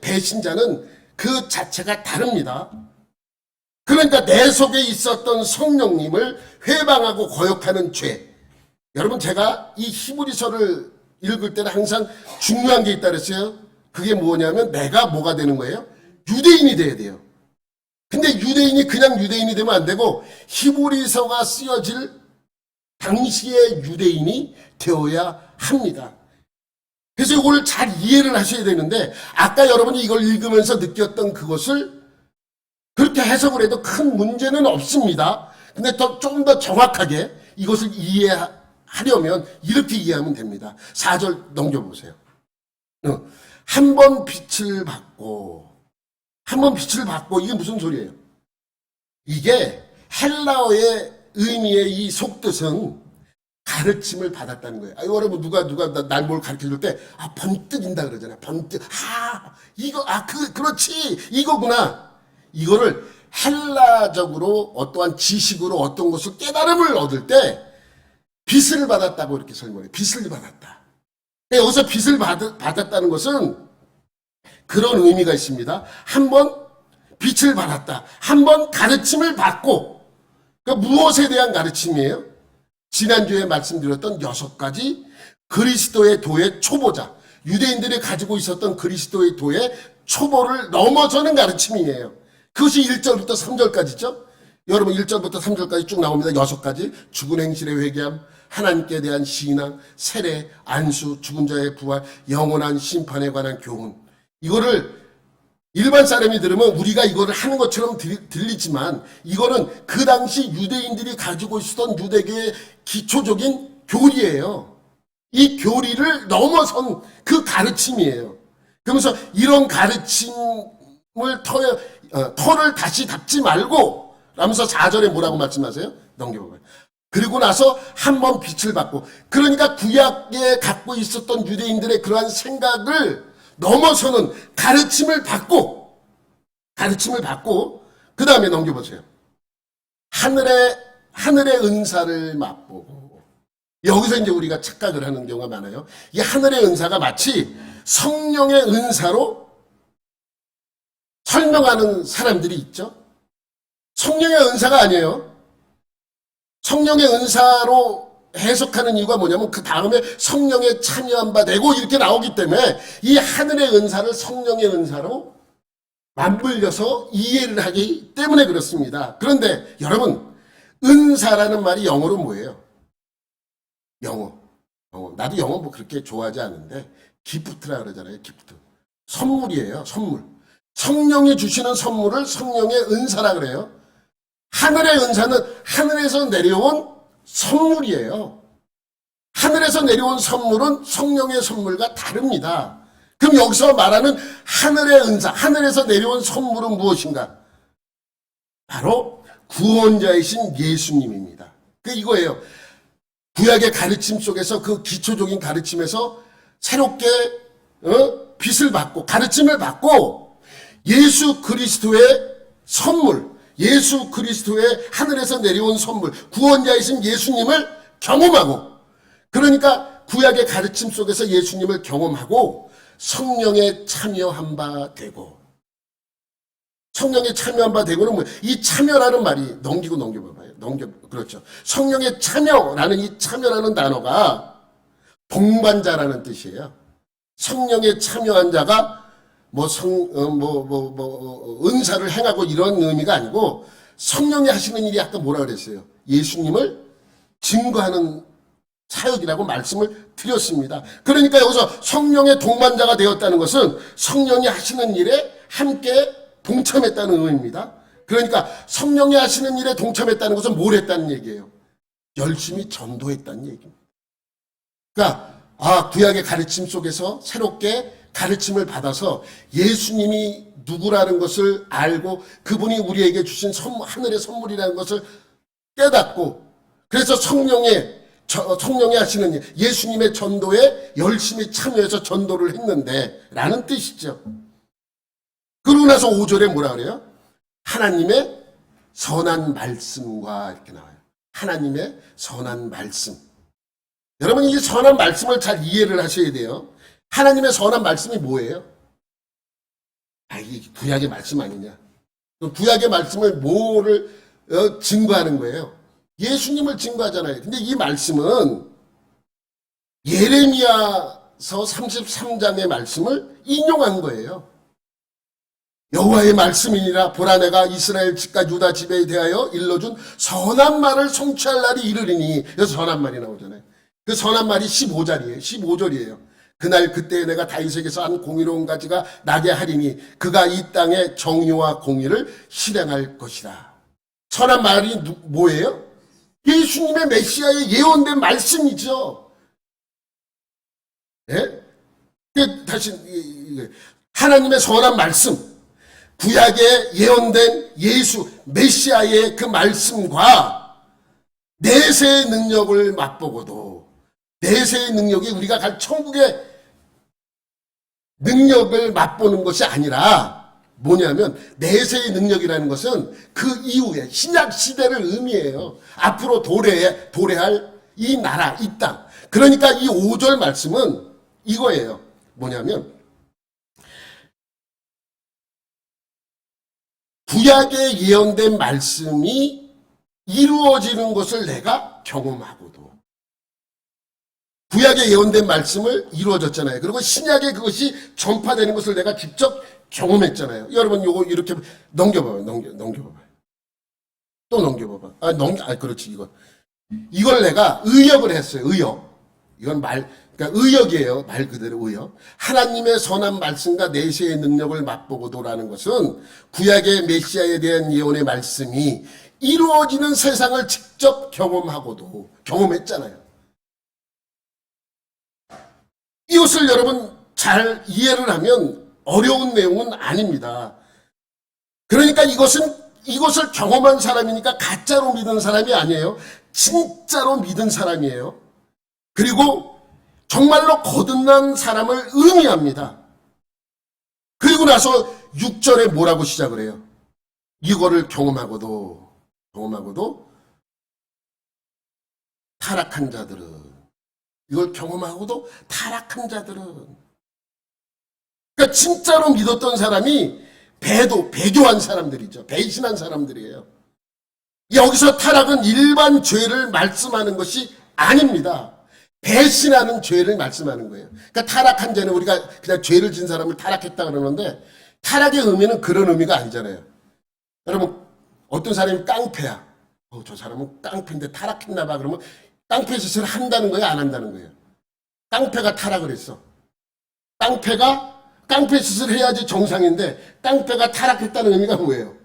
배신자는 그 자체가 다릅니다. 그러니까 내 속에 있었던 성령님을 회방하고 거역하는 죄. 여러분, 제가 이 히브리서를 읽을 때는 항상 중요한 게 있다 그랬어요. 그게 뭐냐면 내가 뭐가 되는 거예요? 유대인이 돼야 돼요. 근데 유대인이 그냥 유대인이 되면 안 되고 히브리서가 쓰여질 당시의 유대인이 되어야 합니다. 그래서 이걸 잘 이해를 하셔야 되는데 아까 여러분이 이걸 읽으면서 느꼈던 그것을 그렇게 해석을 해도 큰 문제는 없습니다. 근데 좀 더 정확하게 이것을 이해하려면 이렇게 이해하면 됩니다. 4절 넘겨보세요. 한 번 빛을 받고 이게 무슨 소리예요? 이게 헬라어의 의미의 이 속뜻은 가르침을 받았다는 거예요. 여러분 누가 날 뭘 가르쳐줄 때 번뜩인다 그러잖아요. 번뜩. 그렇지 이거구나. 이거를 헬라적으로 어떠한 지식으로 어떤 것을 깨달음을 얻을 때 빛을 받았다고 이렇게 설명해요. 빛을 받았다. 여기서 빛을 받았다는 것은 그런 의미가 있습니다. 한 번 빛을 받았다. 한 번 가르침을 받고, 그러니까 무엇에 대한 가르침이에요? 지난주에 말씀드렸던 6가지 그리스도의 도의 초보자, 유대인들이 가지고 있었던 그리스도의 도의 초보를 넘어서는 가르침이에요. 그것이 1절부터 3절까지죠. 여러분 1절부터 3절까지 쭉 나옵니다. 6가지. 죽은 행실의 회개함, 하나님께 대한 신앙, 세례, 안수, 죽은 자의 부활, 영원한 심판에 관한 교훈. 이거를 일반 사람이 들으면 우리가 이거를 하는 것처럼 들리지만 이거는 그 당시 유대인들이 가지고 있었던 유대교의 기초적인 교리예요. 이 교리를 넘어선 그 가르침이에요. 그러면서 이런 가르침을 털을 다시 닫지 말고 라면서 4절에 뭐라고 말씀하세요? 넘겨봐요. 그리고 나서 한 번 빛을 받고, 그러니까 구약에 갖고 있었던 유대인들의 그러한 생각을 넘어서는 가르침을 받고 그 다음에 넘겨보세요. 하늘의 은사를 맛보고, 여기서 이제 우리가 착각을 하는 경우가 많아요. 이 하늘의 은사가 마치 성령의 은사로 설명하는 사람들이 있죠. 성령의 은사가 아니에요. 성령의 은사로 해석하는 이유가 뭐냐면 그 다음에 성령에 참여한 바 되고 이렇게 나오기 때문에 이 하늘의 은사를 성령의 은사로 맞물려서 이해를 하기 때문에 그렇습니다. 그런데 여러분, 은사라는 말이 영어로 뭐예요? 영어. 나도 영어 뭐 그렇게 좋아하지 않는데 기프트라 그러잖아요. 기프트. 선물이에요. 선물. 성령이 주시는 선물을 성령의 은사라 그래요. 하늘의 은사는 하늘에서 내려온 선물이에요. 하늘에서 내려온 선물은 성령의 선물과 다릅니다. 그럼 여기서 말하는 하늘의 은사, 하늘에서 내려온 선물은 무엇인가? 바로 구원자이신 예수님입니다. 이거예요. 구약의 가르침 속에서 그 기초적인 가르침에서 새롭게 빛을 받고 가르침을 받고 예수 그리스도의 선물, 예수 그리스도의 하늘에서 내려온 선물, 구원자이신 예수님을 경험하고, 그러니까 구약의 가르침 속에서 예수님을 경험하고 성령에 참여한 바 되고, 성령에 참여한 바 되고는 뭐예요? 이 참여라는 말이 넘겨봐봐요. 그렇죠. 성령에 참여라는 이 참여라는 단어가 동반자라는 뜻이에요. 성령에 참여한 자가 은사를 행하고 이런 의미가 아니고 성령이 하시는 일이 아까 뭐라 그랬어요? 예수님을 증거하는 사역이라고 말씀을 드렸습니다. 그러니까 여기서 성령의 동반자가 되었다는 것은 성령이 하시는 일에 함께 동참했다는 의미입니다. 그러니까 성령이 하시는 일에 동참했다는 것은 뭘 했다는 얘기예요? 열심히 전도했다는 얘기입니다. 그러니까 구약의 가르침 속에서 새롭게 가르침을 받아서 예수님이 누구라는 것을 알고 그분이 우리에게 주신 하늘의 선물이라는 것을 깨닫고, 그래서 성령이 하시는 일, 예수님의 전도에 열심히 참여해서 전도를 했는데 라는 뜻이죠. 그러고 나서 5절에 뭐라 그래요? 하나님의 선한 말씀과 이렇게 나와요. 하나님의 선한 말씀. 여러분 이 선한 말씀을 잘 이해를 하셔야 돼요. 하나님의 선한 말씀이 뭐예요? 이게 구약의 말씀 아니냐. 구약의 말씀을 뭐를 증거하는 거예요? 예수님을 증거하잖아요. 근데 이 말씀은 예레미야서 33장의 말씀을 인용한 거예요. 여호와의 말씀이니라. 보라 내가 이스라엘 집과 유다 집에 대하여 일러준 선한 말을 성취할 날이 이르리니. 그래서 선한 말이 나오잖아요. 그 선한 말이 15절이에요. 그날 그때 내가 다윗에게서 한 공의로운 가지가 나게 하리니 그가 이 땅에 정의와 공의를 실행할 것이다. 선한 말이 뭐예요? 예수님의 메시아의 예언된 말씀이죠. 예? 다시 하나님의 선한 말씀, 구약에 예언된 예수 메시아의 그 말씀과 내세의 능력을 맛보고도 내세의 능력이 우리가 갈 천국의 능력을 맛보는 것이 아니라 뭐냐면 내세의 능력이라는 것은 그 이후에 신약 시대를 의미해요. 앞으로 도래할 이 나라, 이 땅. 그러니까 이 5절 말씀은 이거예요. 뭐냐면 구약에 예언된 말씀이 이루어지는 것을 내가 경험하고도 구약에 예언된 말씀을 이루어졌잖아요. 그리고 신약에 그것이 전파되는 것을 내가 직접 경험했잖아요. 여러분 요거 이렇게 넘겨봐요. 넘겨봐봐요. 또 넘겨봐봐. 그렇지 이걸 내가 의역을 했어요. 의역. 이건 그러니까 의역이에요. 말 그대로 의역. 하나님의 선한 말씀과 내세의 능력을 맛보고도라는 것은 구약의 메시아에 대한 예언의 말씀이 이루어지는 세상을 직접 경험하고도 경험했잖아요. 이것을 여러분 잘 이해를 하면 어려운 내용은 아닙니다. 그러니까 이것을 경험한 사람이니까 가짜로 믿은 사람이 아니에요. 진짜로 믿은 사람이에요. 그리고 정말로 거듭난 사람을 의미합니다. 그리고 나서 6절에 뭐라고 시작을 해요? 이거를 경험하고도 타락한 자들은 이걸 경험하고도 타락한 자들은 그러니까 진짜로 믿었던 사람이 배교한 사람들이죠. 배신한 사람들이에요. 여기서 타락은 일반 죄를 말씀하는 것이 아닙니다. 배신하는 죄를 말씀하는 거예요. 그러니까 타락한 죄는 우리가 그냥 죄를 진 사람을 타락했다 그러는데 타락의 의미는 그런 의미가 아니잖아요. 여러분 어떤 사람이 깡패야. 저 사람은 깡패인데 타락했나 봐. 그러면 깡패 짓을 한다는 거예요? 안 한다는 거예요? 깡패가 타락을 했어. 깡패 짓을 해야지 정상인데 깡패가 타락했다는 의미가 뭐예요?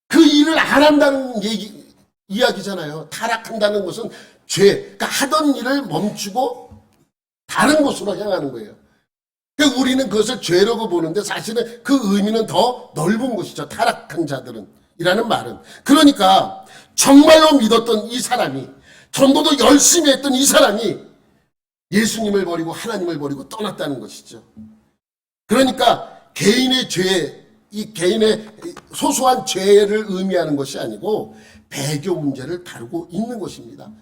그 일을 안 한다는 이야기잖아요. 타락한다는 것은 그러니까 하던 일을 멈추고 다른 곳으로 향하는 거예요. 그러니까 우리는 그것을 죄라고 보는데 사실은 그 의미는 더 넓은 것이죠. 타락한 자들은 이라는 말은. 그러니까 정말로 믿었던 이 사람이 전도도 열심히 했던 이 사람이 예수님을 버리고 하나님을 버리고 떠났다는 것이죠. 그러니까 개인의 이 개인의 소소한 죄를 의미하는 것이 아니고 배교 문제를 다루고 있는 것입니다.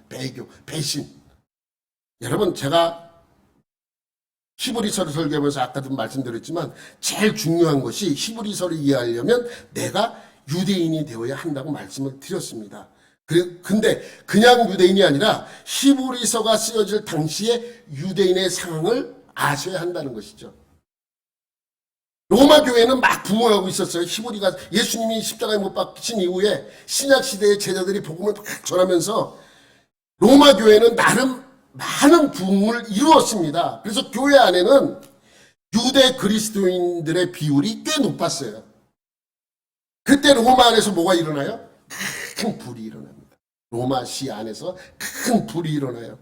배신. 여러분 제가 히브리서를 설교하면서 아까도 말씀드렸지만 제일 중요한 것이 히브리서를 이해하려면 내가 유대인이 되어야 한다고 말씀을 드렸습니다. 근데 그냥 유대인이 아니라 히브리서가 쓰여질 당시에 유대인의 상황을 아셔야 한다는 것이죠. 로마 교회는 막 부흥하고 있었어요. 히브리가 예수님이 십자가에 못 박히신 이후에 신약 시대의 제자들이 복음을 막 전하면서 로마 교회는 나름 많은 부흥을 이루었습니다. 그래서 교회 안에는 유대 그리스도인들의 비율이 꽤 높았어요. 그때 로마 안에서 뭐가 일어나요? 큰 불이 일어납니다. 로마시 안에서 큰 불이 일어나요.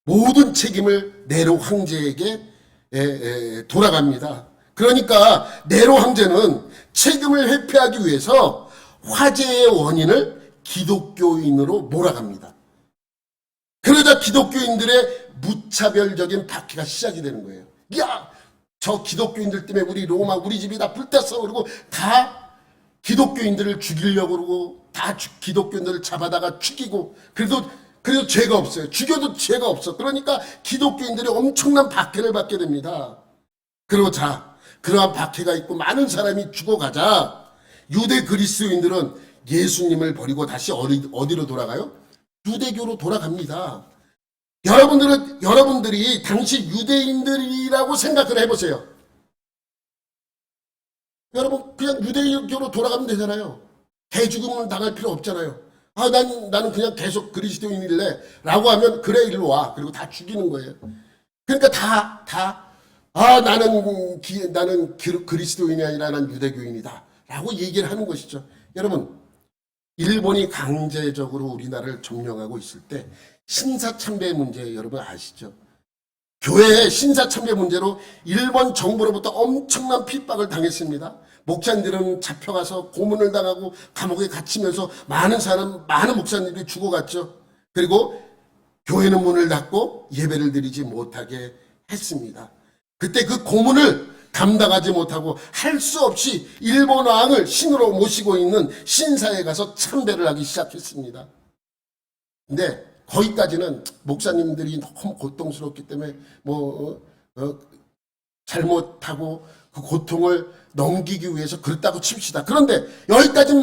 모든 책임을 네로 황제에게 돌아갑니다. 그러니까 네로 황제는 책임을 회피하기 위해서 화재의 원인을 기독교인으로 몰아갑니다. 그러자 기독교인들의 무차별적인 박해가 시작이 되는 거예요. 야, 저 기독교인들 때문에 우리 로마 우리 집이 다 불탔어. 그리고 다 기독교인들을 죽이려고 그러고 다 기독교인들을 잡아다가 죽이고 그래도 죄가 없어요. 죽여도 죄가 없어. 그러니까 기독교인들이 엄청난 박해를 받게 됩니다. 그리고 그러한 박해가 있고 많은 사람이 죽어가자 유대 그리스도인들은 예수님을 버리고 다시 어디로 돌아가요? 유대교로 돌아갑니다. 여러분들이 당시 유대인들이라고 생각을 해보세요. 여러분 그냥 유대교로 돌아가면 되잖아요. 대죽음을 당할 필요 없잖아요. 나는 그냥 계속 그리스도인일래 라고 하면 그래 일로 와. 그리고 다 죽이는 거예요. 그러니까 나는 그리스도인이 아니라 난 유대교인이다 라고 얘기를 하는 것이죠. 여러분 일본이 강제적으로 우리나라를 점령하고 있을 때 신사참배 문제 여러분 아시죠? 교회의 신사참배 문제로 일본 정부로부터 엄청난 핍박을 당했습니다. 목사님들은 잡혀가서 고문을 당하고 감옥에 갇히면서 많은 목사님들이 죽어갔죠. 그리고 교회는 문을 닫고 예배를 드리지 못하게 했습니다. 그때 그 고문을 감당하지 못하고 할 수 없이 일본 왕을 신으로 모시고 있는 신사에 가서 참배를 하기 시작했습니다. 근데 거기까지는 목사님들이 너무 고통스럽기 때문에 잘못하고 그 고통을 넘기기 위해서 그랬다고 칩시다. 그런데 여기까지는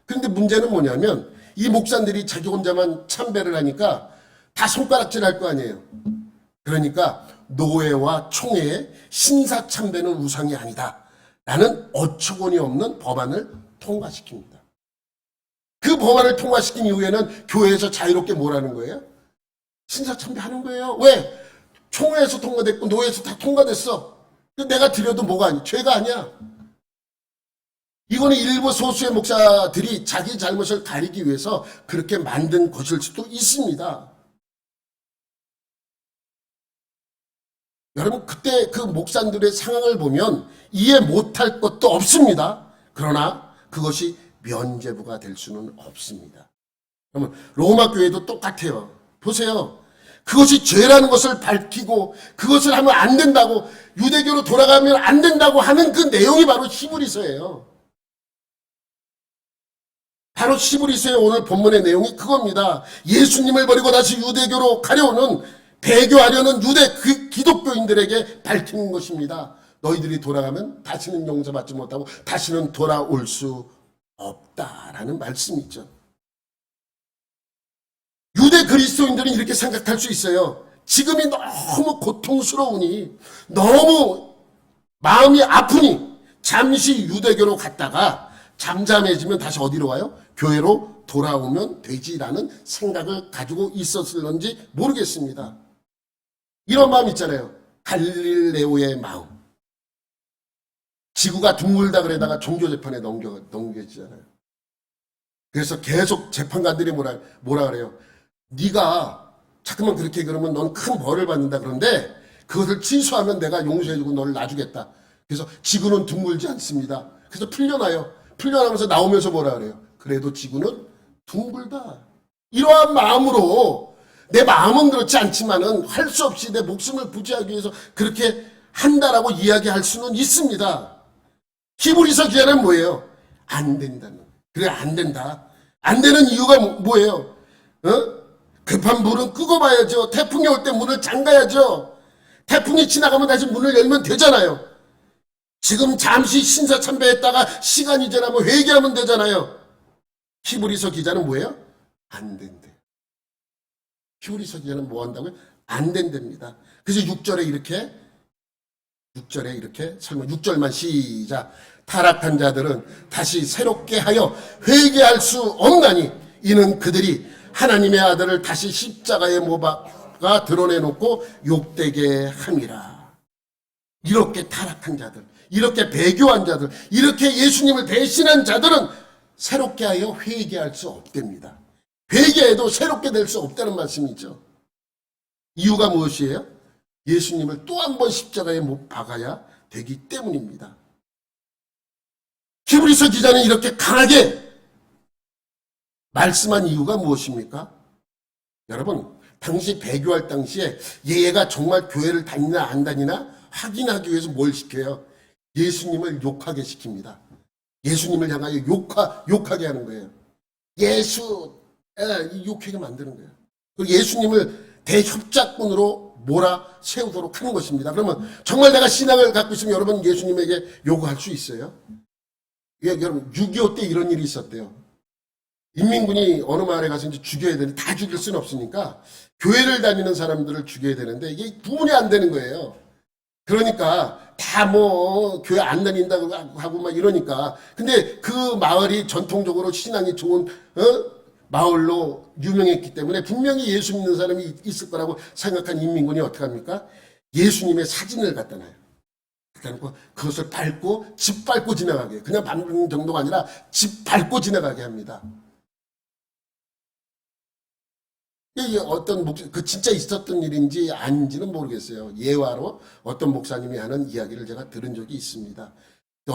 그런데 문제는 뭐냐면 이 목사님들이 자기 혼자만 참배를 하니까 다 손가락질 할 거 아니에요. 그러니까 노예와 총회의 신사참배는 우상이 아니다 라는 어처구니 없는 법안을 통과시킵니다. 그 법안을 통과시킨 이후에는 교회에서 자유롭게 뭐라는 거예요? 신사참배 하는 거예요. 왜? 총회에서 통과됐고 노예에서 다 통과됐어. 내가 드려도 뭐가 아니야. 죄가 아니야. 이거는 일부 소수의 목사들이 자기 잘못을 가리기 위해서 그렇게 만든 것일 수도 있습니다. 여러분 그때 그 목사들의 상황을 보면 이해 못할 것도 없습니다. 그러나 그것이 면죄부가 될 수는 없습니다. 그러면 로마 교회도 똑같아요. 보세요. 그것이 죄라는 것을 밝히고 그것을 하면 안 된다고 유대교로 돌아가면 안 된다고 하는 그 내용이 바로 히브리서예요. 바로 히브리서의 오늘 본문의 내용이 그겁니다. 예수님을 버리고 다시 유대교로 가려오는 배교하려는 기독교인들에게 밝히는 것입니다. 너희들이 돌아가면 다시는 용서받지 못하고 다시는 돌아올 수 없다라는 말씀이죠. 유대 그리스도인들은 이렇게 생각할 수 있어요. 지금이 너무 고통스러우니 너무 마음이 아프니 잠시 유대교로 갔다가 잠잠해지면 다시 어디로 가요? 교회로 돌아오면 되지라는 생각을 가지고 있었을런지 모르겠습니다. 이런 마음 있잖아요. 갈릴레오의 마음. 지구가 둥글다 그러다가 종교재판에 넘겨지잖아요. 그래서 계속 재판관들이 뭐라 그래요? 네가 자꾸만 그렇게 그러면 넌 큰 벌을 받는다. 그런데 그것을 취소하면 내가 용서해주고 너를 놔주겠다. 그래서 지구는 둥글지 않습니다. 그래서 풀려나요. 풀려나면서 나오면서 뭐라 그래요? 그래도 지구는 둥글다. 이러한 마음으로 내 마음은 그렇지 않지만은 할 수 없이 내 목숨을 부지하기 위해서 그렇게 한다라고 이야기할 수는 있습니다. 히브리서 기자는 뭐예요? 안 된다는. 그래 안 된다. 안 되는 이유가 뭐예요? 급한 불은 끄고 봐야죠. 태풍이 올 때 문을 잠가야죠. 태풍이 지나가면 다시 문을 열면 되잖아요. 지금 잠시 신사참배했다가 시간이 지나면 회개하면 되잖아요. 히브리서 기자는 뭐예요? 안 된대. 히브리서 기자는 뭐 한다고요? 안 된답니다. 그래서 6절에 이렇게 설명 6절만 시작. 타락한 자들은 다시 새롭게 하여 회개할 수 없나니 이는 그들이 하나님의 아들을 다시 십자가에 못 박아 드러내놓고 욕되게 함이라. 이렇게 타락한 자들, 이렇게 배교한 자들, 이렇게 예수님을 배신한 자들은 새롭게 하여 회개할 수 없답니다. 회개해도 새롭게 될 수 없다는 말씀이죠. 이유가 무엇이에요? 예수님을 또 한 번 십자가에 못 박아야 되기 때문입니다. 히브리서 기자는 이렇게 강하게 말씀한 이유가 무엇입니까? 여러분, 당시 배교할 당시에 얘가 정말 교회를 다니나 안 다니나 확인하기 위해서 뭘 시켜요? 예수님을 욕하게 시킵니다. 예수님을 향하여 욕하게 하는 거예요. 욕하게 만드는 거예요. 그리고 예수님을 대협작꾼으로 몰아세우도록 하는 것입니다. 그러면 정말 내가 신앙을 갖고 있으면 여러분 예수님에게 요구할 수 있어요? 여러분 6.25 때 이런 일이 있었대요. 인민군이 어느 마을에 가서 이제 죽여야 되는데 다 죽일 수는 없으니까 교회를 다니는 사람들을 죽여야 되는데 이게 구분이 안 되는 거예요. 그러니까 다 교회 안 다닌다고 하고 막 이러니까. 근데 그 마을이 전통적으로 신앙이 좋은 마을로 유명했기 때문에 분명히 예수 믿는 사람이 있을 거라고 생각한 인민군이 어떻게 합니까? 예수님의 사진을 갖다 놔요. 그러니까 그것을 밟고 집 밟고 지나가게. 그냥 밟는 정도가 아니라 집 밟고 지나가게 합니다. 이게 그 진짜 있었던 일인지 아닌지는 모르겠어요. 예화로 어떤 목사님이 하는 이야기를 제가 들은 적이 있습니다.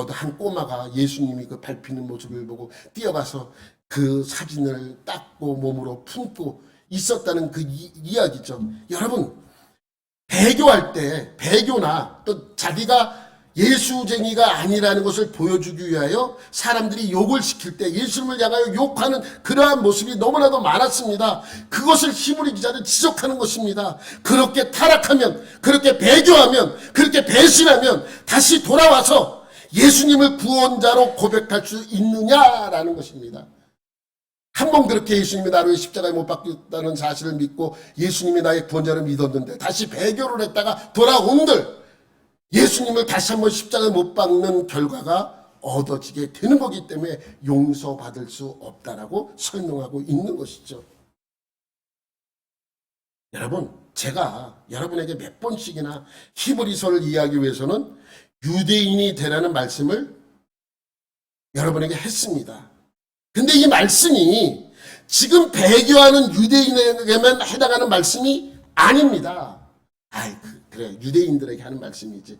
한 꼬마가 예수님이 그 밟히는 모습을 보고 뛰어가서 그 사진을 닦고 몸으로 품고 있었다는 그 이야기죠. 여러분, 배교할 때, 배교나 또 자기가 예수쟁이가 아니라는 것을 보여주기 위하여 사람들이 욕을 시킬 때 예수님을 향하여 욕하는 그러한 모습이 너무나도 많았습니다. 그것을 히브리 기자는 지적하는 것입니다. 그렇게 타락하면, 그렇게 배교하면, 그렇게 배신하면 다시 돌아와서 예수님을 구원자로 고백할 수 있느냐라는 것입니다. 한 번 그렇게 예수님이 나를 십자가에 못 박혔다는 사실을 믿고 예수님이 나의 구원자를 믿었는데 다시 배교를 했다가 돌아온들 예수님을 다시 한번 십자가에 못 박는 결과가 얻어지게 되는 거기 때문에 용서받을 수 없다라고 설명하고 있는 것이죠. 여러분, 제가 여러분에게 몇 번씩이나 히브리서를 이해하기 위해서는 유대인이 되라는 말씀을 여러분에게 했습니다. 근데 이 말씀이 지금 배교하는 유대인에게만 해당하는 말씀이 아닙니다. 그래, 유대인들에게 하는 말씀이지.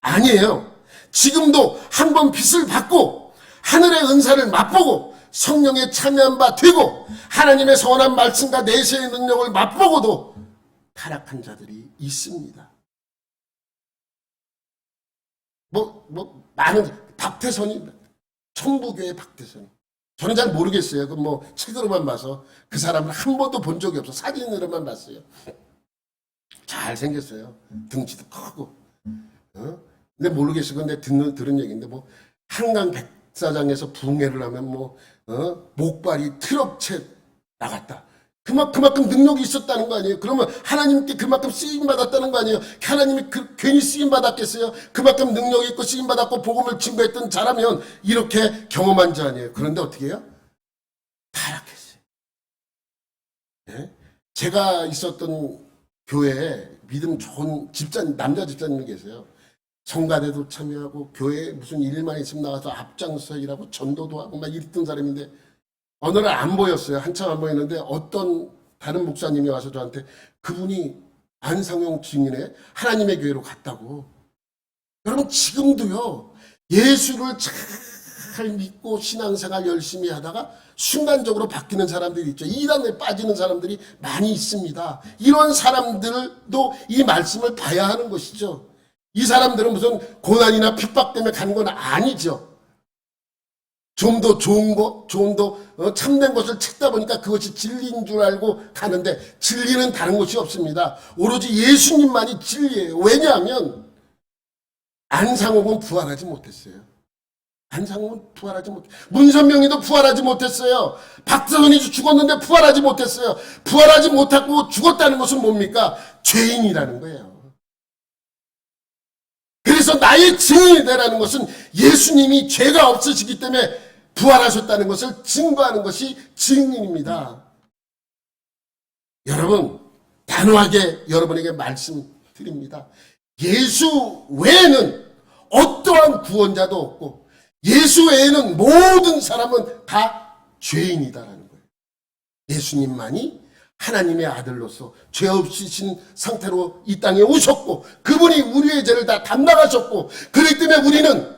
아니에요. 지금도 한번 빚을 받고 하늘의 은사를 맛보고 성령에 참여한 바 되고 하나님의 선한 말씀과 내세의 능력을 맛보고도 타락한 자들이 있습니다. 많은 박태선이 천부교의 박태선이. 저는 잘 모르겠어요. 책으로만 봐서 그 사람을 한 번도 본 적이 없어. 사진으로만 봤어요. 잘생겼어요. 등치도 크고. 근데 모르겠어요. 근데 들은 얘기인데 한강 백사장에서 부흥회를 하면 목발이 트럭채 나갔다. 그만큼 능력이 있었다는 거 아니에요? 그러면 하나님께 그만큼 쓰임받았다는 거 아니에요? 하나님이 괜히 쓰임받았겠어요? 그만큼 능력이 있고 쓰임받았고 복음을 증거했던 자라면 이렇게 경험한 자 아니에요? 그런데 어떻게 해요? 타락했어요. 네? 제가 있었던 교회에 믿음 좋은 남자 집사님이 계세요. 성가대도 참여하고 교회에 무슨 일만 있으면 나가서 앞장서 일하고 전도도 하고 막 이랬던 사람인데 어느 날 안 보였어요. 한참 안 보였는데 어떤 다른 목사님이 와서 저한테 그분이 안상용 증인의 하나님의 교회로 갔다고. 여러분 지금도요. 예수를 잘 믿고 신앙생활 열심히 하다가 순간적으로 바뀌는 사람들이 있죠. 이단에 빠지는 사람들이 많이 있습니다. 이런 사람들도 이 말씀을 봐야 하는 것이죠. 이 사람들은 무슨 고난이나 핍박 때문에 간 건 아니죠. 좀 더 좋은 거, 좀 더 참된 것을 찾다 보니까 그것이 진리인 줄 알고 가는데 진리는 다른 것이 없습니다. 오로지 예수님만이 진리예요. 왜냐하면 안상홍은 부활하지 못했어요. 안상홍은 부활하지 못했어요. 문선명이도 부활하지 못했어요. 박서선이 죽었는데 부활하지 못했어요. 부활하지 못하고 죽었다는 것은 뭡니까? 죄인이라는 거예요. 그래서 나의 증인이 되라는 것은 예수님이 죄가 없으시기 때문에 부활하셨다는 것을 증거하는 것이 증인입니다. 여러분, 단호하게 여러분에게 말씀드립니다. 예수 외에는 어떠한 구원자도 없고 예수 외에는 모든 사람은 다 죄인이다라는 거예요. 예수님만이 하나님의 아들로서 죄 없으신 상태로 이 땅에 오셨고 그분이 우리의 죄를 다 담당하셨고 그렇기 때문에 우리는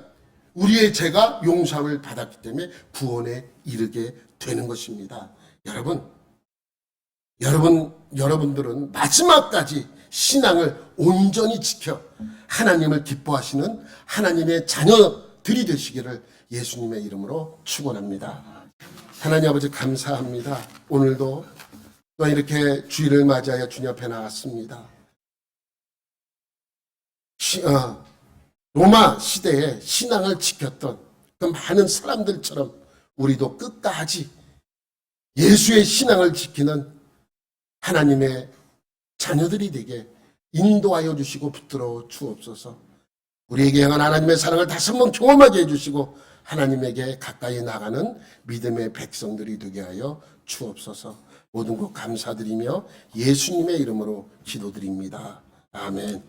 우리의 죄가 용서함을 받았기 때문에 구원에 이르게 되는 것입니다. 여러분들은 마지막까지 신앙을 온전히 지켜 하나님을 기뻐하시는 하나님의 자녀들이 되시기를 예수님의 이름으로 축원합니다. 하나님 아버지 감사합니다. 오늘도 또 이렇게 주일을 맞이하여 주님 앞에 나왔습니다. 로마 시대에 신앙을 지켰던 그 많은 사람들처럼 우리도 끝까지 예수의 신앙을 지키는 하나님의 자녀들이 되게 인도하여 주시고 붙들어 주옵소서. 우리에게 향한 하나님의 사랑을 다시 한번 경험하게 해주시고 하나님에게 가까이 나가는 믿음의 백성들이 되게 하여 주옵소서. 모든 것 감사드리며 예수님의 이름으로 기도드립니다. 아멘.